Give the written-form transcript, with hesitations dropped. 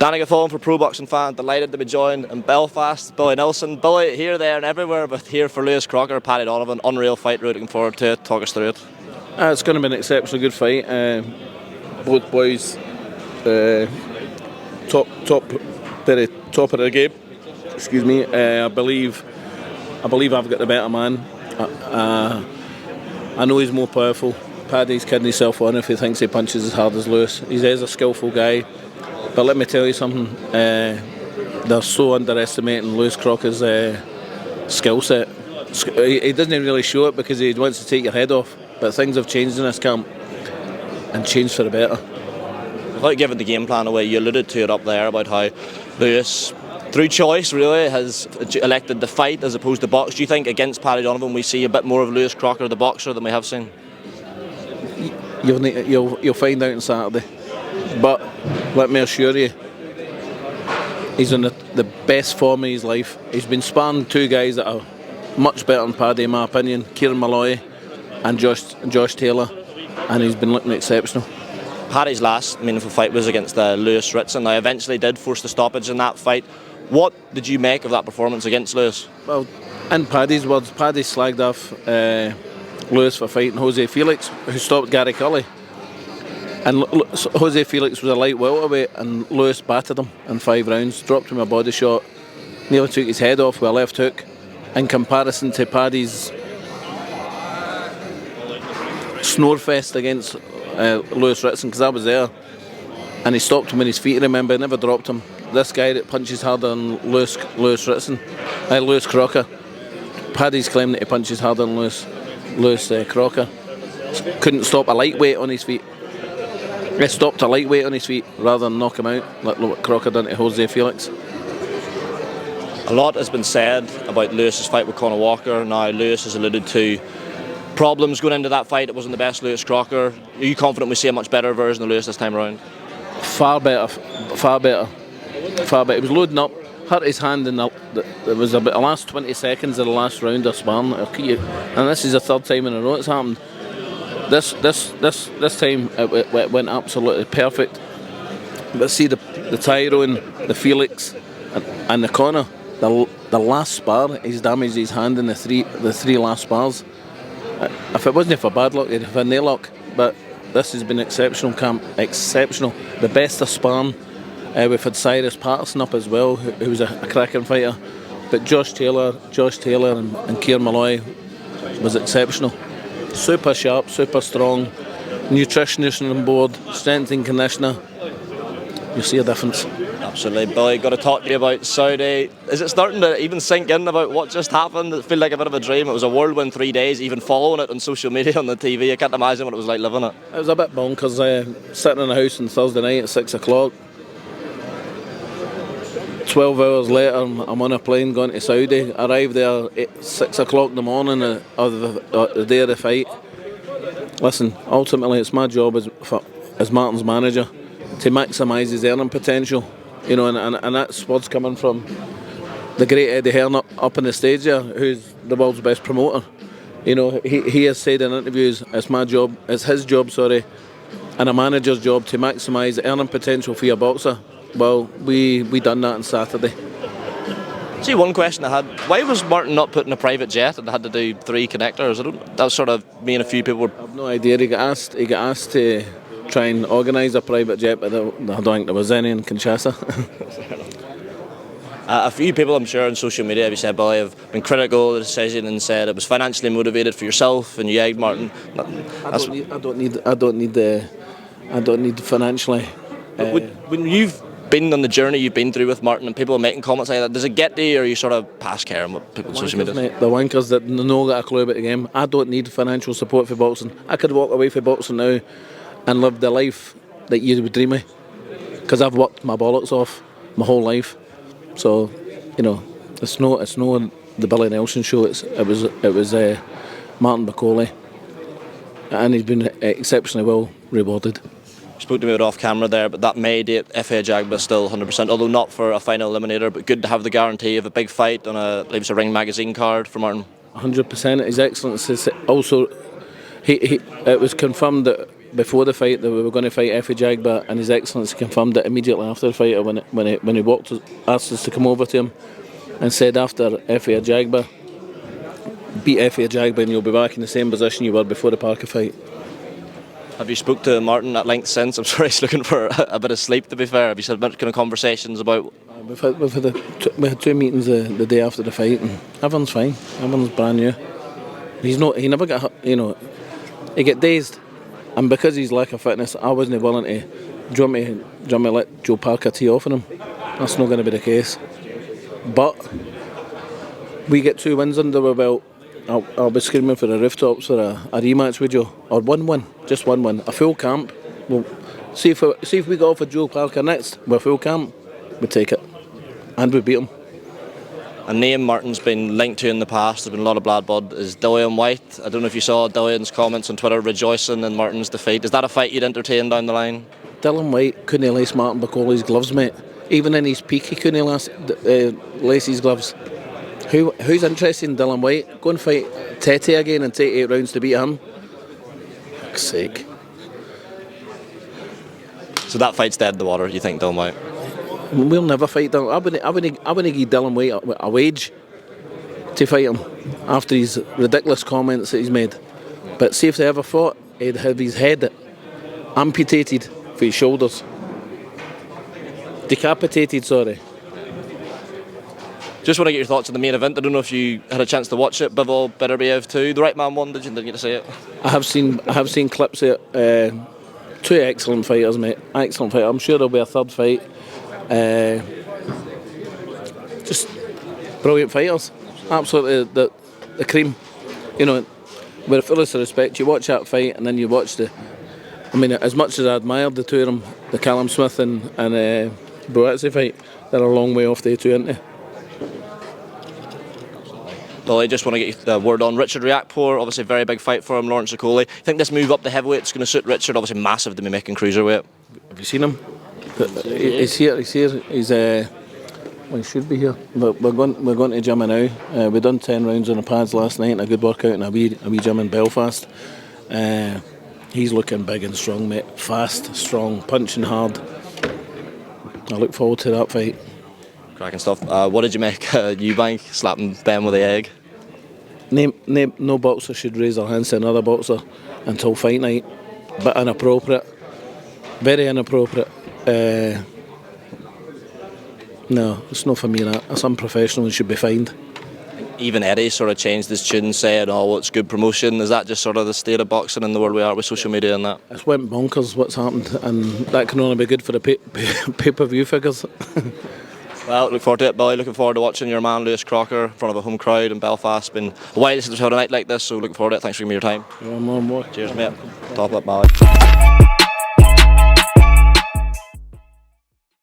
Danny Gaffon for Pro Boxing Fan, delighted to be joined in Belfast. Billy Nelson. Billy, here, there and everywhere, but here for Lewis Crocker, Paddy Donovan. Unreal fight, looking forward to it. Talk us through it. It's going to be an exceptionally good fight. Both boys, very top of the game. Excuse me. I believe I've got the better man. I know he's more powerful. Paddy's kidding himself on if he thinks he punches as hard as Lewis. He is a skillful guy. But let me tell you something, they're so underestimating Lewis Crocker's skill set. He doesn't really show it because he wants to take your head off, but things have changed in this camp, and changed for the better. Without giving the game plan away, you alluded to it up there about how Lewis, through choice really, has elected to fight as opposed to box. Do you think against Paddy Donovan we see a bit more of Lewis Crocker, the boxer, than we have seen? You'll find out on Saturday. But let me assure you, he's in the best form of his life. He's been sparring two guys that are much better than Paddy, in my opinion, Kieran Malloy and Josh Taylor, and he's been looking exceptional. Paddy's last meaningful fight was against Lewis Ritson. Now, eventually did force the stoppage in that fight. What did you make of that performance against Lewis? Well, in Paddy's words, Paddy slagged off Lewis for fighting Jose Felix, who stopped Gary Cully. And Jose Felix was a light welterweight, and Lewis battered him in 5 rounds, dropped him a body shot, nearly took his head off with a left hook. In comparison to Paddy's snorefest against Lewis Ritson, because I was there, and he stopped him on his feet, remember, never dropped him. This guy that punches harder than Lewis Crocker. Paddy's claiming that he punches harder than Lewis Crocker. Couldn't stop a lightweight on his feet. He stopped a lightweight on his feet rather than knock him out, like what Crocker done to Jose Felix. A lot has been said about Lewis's fight with Conor Walker. Now, Lewis has alluded to problems going into that fight. It wasn't the best Lewis Crocker. Are you confident we see a much better version of Lewis this time around? Far better. He was loading up, hurt his hand in there was about the last 20 seconds of the last round of sparring. And this is the third time in a row it's happened. This time it went absolutely perfect. But see the Tyrone, the Felix, and the Conor, the last spar, he's damaged his hand in the three last spars. If it wasn't for bad luck, he'd have had no luck. But this has been exceptional, camp. Exceptional. The best of sparring. We've had Cyrus Patterson up as well, who was a cracking fighter. But Josh Taylor and Kieran Malloy was exceptional. Super sharp, super strong, nutritionist on board, strength and conditioner. You'll see a difference. Absolutely. Billy, got to talk to you about Saudi. Is it starting to even sink in about what just happened? It feels like a bit of a dream. It was a whirlwind 3 days, even following it on social media, on the TV. I can't imagine what it was like living it. It was a bit bonkers, sitting in the house on Thursday night at 6 o'clock. 12 hours later, I'm on a plane going to Saudi. Arrived there at 6 o'clock in the morning of the day of the fight. Listen, ultimately it's my job as Martin's manager to maximise his earning potential, you know, and that's what's coming from the great Eddie Hearn up on the stage there, who's the world's best promoter. You know, he has said in interviews, it's his job, and a manager's job to maximise the earning potential for your boxer. Well, we done that on Saturday. See, one question I had, why was Martin not put in a private jet and had to do 3 connectors? That was sort of me and a few people were... I have no idea. He got asked to try and organise a private jet, but I don't think there was any in Kinshasa. A few people, I'm sure, on social media, have said, Billy, have been critical of the decision and said it was financially motivated for yourself and you egged Martin. I don't need financially. When you've been on the journey you've been through with Martin and people are making comments like that, does it get to you, or are you sort of past caring what people on social media? Mate, the wankers that no got a clue about the game. I don't need financial support for boxing. I could walk away from boxing now and live the life that you would dream of, because I've worked my bollocks off my whole life. So, you know, it's no the Billy Nelson show. It was Martin Bakole, and he's been exceptionally well rewarded. You spoke to me off camera there, but that May date, FA Jagba, still 100%, although not for a final eliminator, but good to have the guarantee of a big fight on I believe it's a Ring magazine card for Martin. 100%. His Excellency also, it was confirmed that before the fight that we were going to fight Effie Jagba, and His Excellency confirmed it immediately after the fight when he walked, asked us to come over to him, and said after Effie Jagba, beat Effie Jagba and you'll be back in the same position you were before the Parker fight. Have you spoke to Martin at length since? I'm sure he's looking for a bit of sleep, to be fair. Have you had kind of conversations about... We had 2 meetings the day after the fight, and everyone's fine. Everyone's brand new. He never got, he get dazed, and because he's lack of fitness, I wasn't willing to. Do you want me to let Joe Parker tee off on him? That's not going to be the case. But we get 2 wins under our belt. I'll be screaming for the rooftops for a rematch with Joe, or 1-1, just 1-1, a full camp. We'll see if we go off with Joe Parker next with full camp. We take it, and we beat him. A name Martin's been linked to in the past, there's been a lot of bad blood, is Dillian White. I don't know if you saw Dillian's comments on Twitter rejoicing in Martin's defeat. Is that a fight you'd entertain down the line? Dillian White couldn't lace Martin Bakole's gloves, mate. Even in his peak, he couldn't lace his gloves. Who's interested in Dillian White? Go and fight Tete again and take 8 rounds to beat him. For fuck's sake. So that fight's dead in the water, you think, Dillian White? We'll never fight Dillian. I wouldn't give Dillian White a wage to fight him after his ridiculous comments that he's made. But see if they ever fought, he'd have his head amputated for his shoulders. Decapitated, sorry. Just want to get your thoughts on the main event. I don't know if you had a chance to watch it. Bivol Beterbiev 2. The right man won. Didn't get to see it? I have seen clips of it. 2 excellent fighters, mate. Excellent fight. I'm sure there'll be a third fight. Just brilliant fighters. Absolutely the cream. With the fullest of respect, you watch that fight and then you watch as much as I admired the 2 of them, the Callum Smith and Boetzy fight, they're a long way off the 2, aren't they? Well, I just want to get the word on Richard Riakporhe. Obviously, a very big fight for him. Lawrence Okoli. I think this move up the heavyweight is going to suit Richard. Obviously, massive to be making cruiserweight. Have you seen him? He's here. He's he should be here. But we're going to gym now. We done 10 rounds on the pads last night, and a good workout in a wee gym in Belfast. He's looking big and strong, mate. Fast, strong, punching hard. I look forward to that fight. Cracking stuff. What did you make Eubank slapping Benn with the egg? No boxer should raise their hands to another boxer until fight night. But inappropriate. Very inappropriate. No, it's not for me, that. That's unprofessional and should be fined. Even Eddie sort of changed his tune, saying, "Oh, it's good promotion." Is that just sort of the state of boxing in the world we are with social media and that? It's went bonkers what's happened, and that can only be good for the pay-per-view figures. Well, look forward to it, Billy. Looking forward to watching your man Lewis Crocker in front of a home crowd in Belfast. Been a while since we've had a night like this, so looking forward to it. Thanks for giving me your time. Yeah, more. Cheers, mate. Top up, Billy.